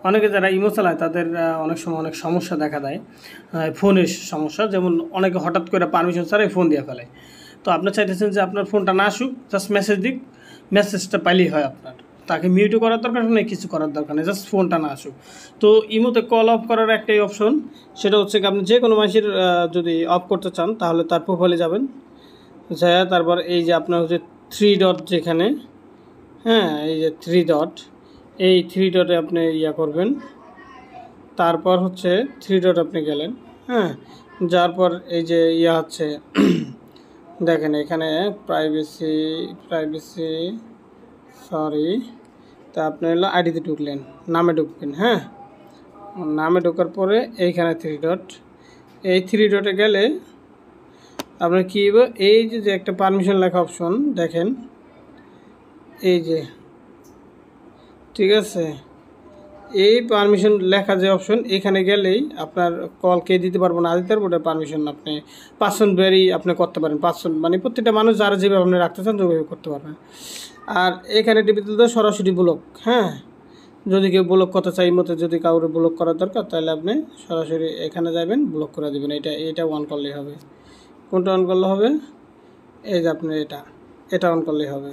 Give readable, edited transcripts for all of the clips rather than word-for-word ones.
অনেকে যারা ইমো চালায় তাদের অনেক সময় অনেক সমস্যা দেখা দেয়, ফোনের সমস্যা। যেমন অনেকে হঠাৎ করে পারমিশন ছাড়াই ফোন দিয়ে ফেলে। তো আপনি চাইতেছেন যে আপনার ফোনটা না আসুক, জাস্ট মেসেজ দিক, মেসেজটা পাইলেই হয় আপনার। তাকে মিউটও করার দরকার নেই, কিছু করার দরকার নেই, জাস্ট ফোনটা না আসুক। তো ইমোতে কল অফ করার একটাই অপশন, সেটা হচ্ছে কি আপনি যে কোনো মানুষের যদি অফ করতে চান তাহলে তার প্রোফাইলে যাবেন, যায় তারপর এই যে আপনার হচ্ছে 3 ডট যেখানে, হ্যাঁ এই যে 3 ডট, এই 3 ডটে আপনি করবেন। তারপর হচ্ছে 3 ডট আপনি গেলেন, হ্যাঁ, যার পর এই যে হচ্ছে দেখেন এখানে প্রাইভেসি সরি, তা আপনি হলো আইডিতে ঢুকলেন, নামে ঢুকবেন, হ্যাঁ, নামে ঢোকার পরে এইখানে 3 ডট, এই 3 ডটে গেলে আপনার কী হবে, এই যে একটা পারমিশন লেখা অপশন দেখেন, এই যে, ঠিক আছে, এই পারমিশন লেখা যে অপশন, এখানে গেলেই আপনার কল কে দিতে পারবো না দিতে পারবো, ওটা পারমিশন আপনি পার্সন ভেরি আপনি করতে পারেন, পার্সন মানে প্রত্যেকটা মানুষ যারা যেভাবে আপনি রাখতে চান ওইভাবে করতে পারবেন। আর এখানে টিপে দিলে সরাসরি ব্লক, হ্যাঁ, যদি কেউ ব্লক করতে চাই মতো, যদি কাউরে ব্লক করার দরকার তাহলে আপনি সরাসরি এখানে যাবেন, ব্লক করে দেবেন। এটা অন করলেই হবে। কোনটা অন করলে হবে? এই যে আপনি এটা অন করলেই হবে।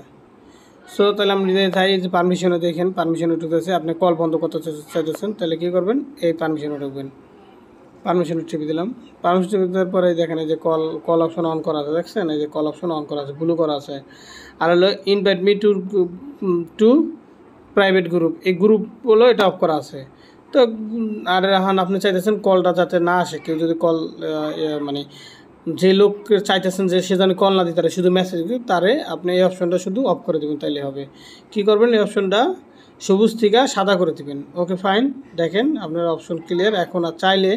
সো তাহলে আপনি চাই যে পারমিশনে দেখেন, পারমিশনে ঢুকেছে, আপনি কল বন্ধ করতে চাইতেছেন, তাহলে কী করবেন, এই পারমিশনে ঢুকবেন, পারমিশনে টিপে দিলাম। পারমিশন টিপে দেওয়ার পরে দেখেন এই যে কল অপশন অন করা আছে, দেখছেন এই যে কল অপশন অন করা আছে, ব্লু করা আছে। আর হলো invite me two private group, এই গ্রুপ হলো এটা অফ করা আছে। তো আর এখন আপনি চাইতেছেন কলটা যাতে না আসে, কেউ যদি কল মানে যে লোক চাইতেছেন যে সে যেন কল না দিতে পারে, শুধু মেসেজ দিতে তারে, আপনি এই অপশনটা শুধু অফ করে দেবেন, তাইলে হবে। কি করবেন, এই অপশনটা সবুজ থেকে সাদা করে দেবেন। ওকে ফাইন, দেখেন আপনার অপশন ক্লিয়ার। এখন আর চাইলে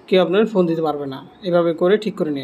কেউ আপনার ফোন দিতে পারবে না। এভাবে করে ঠিক করে নিন।